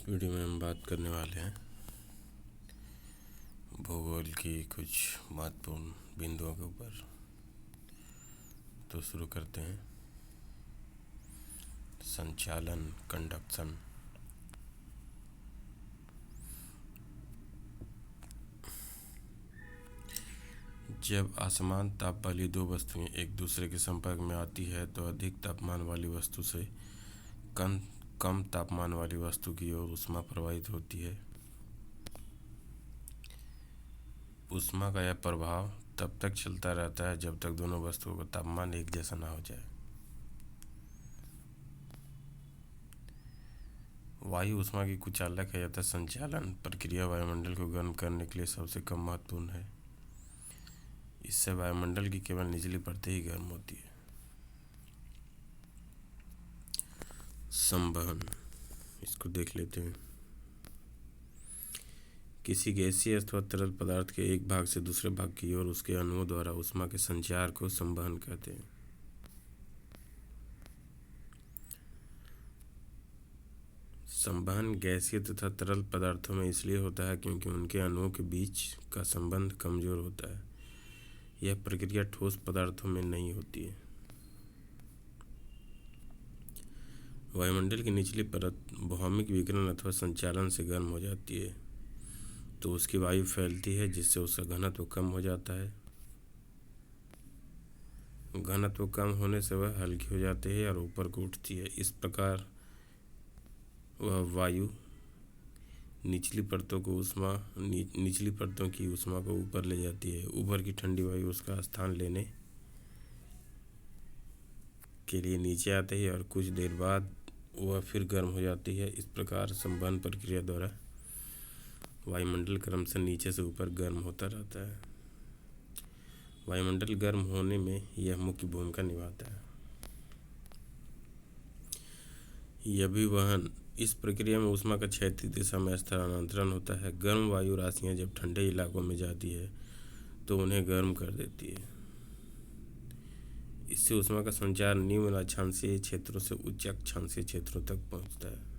इस वीडियो में हम बात करने वाले हैं भूगोल की कुछ महत्वपूर्ण बिंदुओं के ऊपर। तो शुरू करते हैं। संचालन, कंडक्शन। जब असमान ताप वाली दो वस्तुएं एक दूसरे के संपर्क में आती है तो अधिक तापमान वाली वस्तु से कम तापमान वाली वस्तु की ओर ऊष्मा प्रवाहित होती है। ऊष्मा का यह प्रभाव तब तक चलता रहता है जब तक दोनों वस्तुओं का तापमान एक जैसा ना हो जाए। वायु ऊष्मा की कुचालक है, अतः संचालन प्रक्रिया वायुमंडल को गर्म करने के लिए सबसे कम महत्वपूर्ण है। इससे वायुमंडल की केवल निचली परतें ही गर्म होती है। संवहन, इसको देख लेते हैं। किसी गैसीय अथवा तरल पदार्थ के एक भाग से दूसरे भाग की ओर उसके अणुओं द्वारा ऊष्मा के संचार को संवहन कहते हैं। संवहन गैसीय तथा तरल पदार्थों में इसलिए होता है क्योंकि उनके अणुओं के बीच का संबंध कमजोर होता है। यह प्रक्रिया ठोस पदार्थों में नहीं होती है। वायुमंडल की निचली परत भौमिक विकिरण अथवा संचालन से गर्म हो जाती है तो उसकी वायु फैलती है, जिससे उसका घनत्व कम हो जाता है। घनत्व कम होने से वह हल्की हो जाती है और ऊपर को उठती है। इस प्रकार वह वायु निचली परतों की ऊष्मा को ऊपर ले जाती है। ऊपर की ठंडी वायु उसका स्थान लेने के लिए नीचे आती है और कुछ देर बाद वह फिर गर्म हो जाती है। इस प्रकार संवहन प्रक्रिया द्वारा वायुमंडल क्रमशः नीचे से ऊपर गर्म होता रहता है। वायुमंडल गर्म होने में यह मुख्य भूमिका निभाता है। यभिवहन, इस प्रक्रिया में ऊष्मा का क्षैतिज दिशा में स्थानांतरण होता है। गर्म वायु राशियां जब ठंडे इलाकों में जाती है तो उन्हें गर्म कर देती है। इससे ऊष्मा का संचार निम्न अक्षांशीय क्षेत्रों से उच्च अक्षांशीय क्षेत्रों तक पहुंचता है।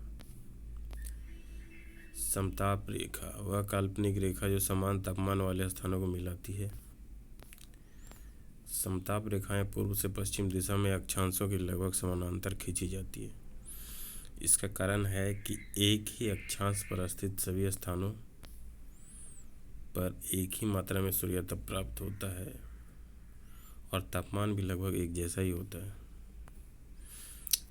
समताप रेखा, वह काल्पनिक रेखा जो समान तापमान वाले स्थानों को मिलाती है। समताप रेखाएं पूर्व से पश्चिम दिशा में अक्षांशों के लगभग समानांतर खींची जाती है। इसका कारण है कि एक ही अक्षांश पर स्थित सभी स्थानों पर एक ही मात्रा में सूर्यताप प्राप्त होता है और तापमान भी लगभग एक जैसा ही होता है।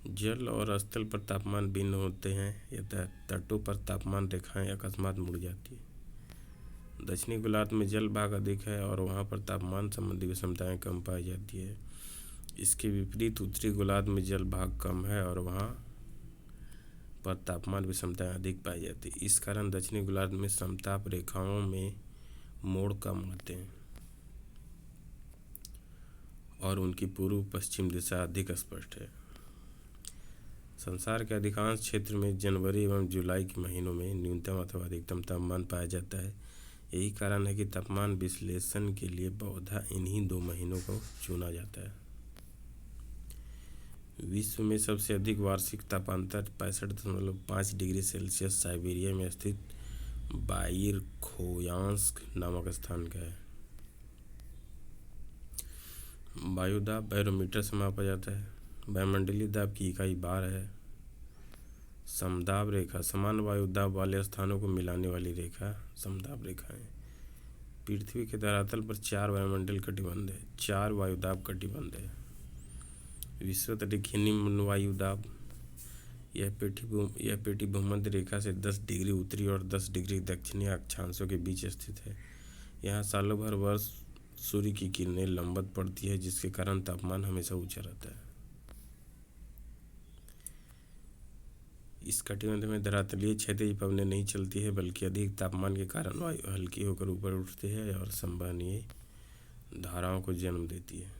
जल और स्थल पर तापमान भिन्न होते हैं, अतः तटों पर तापमान रेखाएं अकस्मात मुड़ जाती है। दक्षिणी गोलार्ध में जल भाग अधिक है और वहां पर तापमान संबंधी विषमताएं कम पाई जाती है। इसके विपरीत उत्तरी गोलार्ध में जल भाग कम है और वहां पर तापमान विषमताएं अधिक पाई जाती है। इस कारण दक्षिणी गोलार्ध में समताप रेखाओं में मोड़ कम होते हैं और उनकी पूर्व पश्चिम दिशा अधिक स्पष्ट है। संसार के अधिकांश क्षेत्र में जनवरी एवं जुलाई के महीनों में न्यूनतम अथवा अधिकतम तापमान पाया जाता है। यही कारण है कि तापमान विश्लेषण के लिए बहुधा इन्हीं दो महीनों को चुना जाता है। विश्व में सबसे अधिक वार्षिक तापांतर 65.5 डिग्री सेल्सियस साइबेरिया में स्थित बाइरखोयांस्क नामक स्थान का है। वायुदाब बैरोमीटर से मापा जाता है। वायुमंडलीय दाब की इकाई बार है। समदाब रेखा, समान वायुदाब वाले स्थानों को मिलाने वाली रेखा समदाब रेखा है। पृथ्वी के धरातल पर 4 वायुमंडल कटिबंध है, 4 वायुदाब कटिबंध है। विश्वतरीय निम्न वायुदाब, यह पेटी भूमध्य रेखा से 10 डिग्री उत्तरी और 10 डिग्री दक्षिणी अक्षांशों के बीच स्थित है। यहाँ सालों भर वर्ष सूर्य की किरणें लंबवत पड़ती है, जिसके कारण तापमान हमेशा ऊंचा रहता है। इस कटिबंध में धरातलीय क्षैतिज पवनें नहीं चलती है, बल्कि अधिक तापमान के कारण वायु हल्की होकर ऊपर उठती है और संवहनीय धाराओं को जन्म देती है।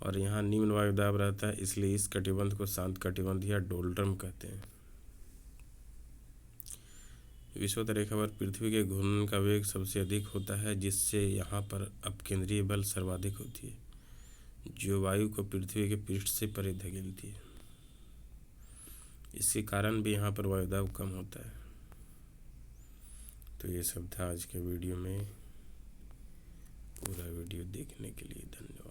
और यहाँ निम्न वायुदाब रहता है, इसलिए इस कटिबंध को शांत कटिबंध या डोल्ड्रम कहते हैं। विषुवत रेखा पर पृथ्वी के घूर्णन का वेग सबसे अधिक होता है, जिससे यहाँ पर अपकेंद्रीय बल सर्वाधिक होती है, जो वायु को पृथ्वी के पृष्ठ से परे धकेलती है। इसके कारण भी यहाँ पर वायुदाब कम होता है। तो ये सब था आज के वीडियो में। पूरा वीडियो देखने के लिए धन्यवाद।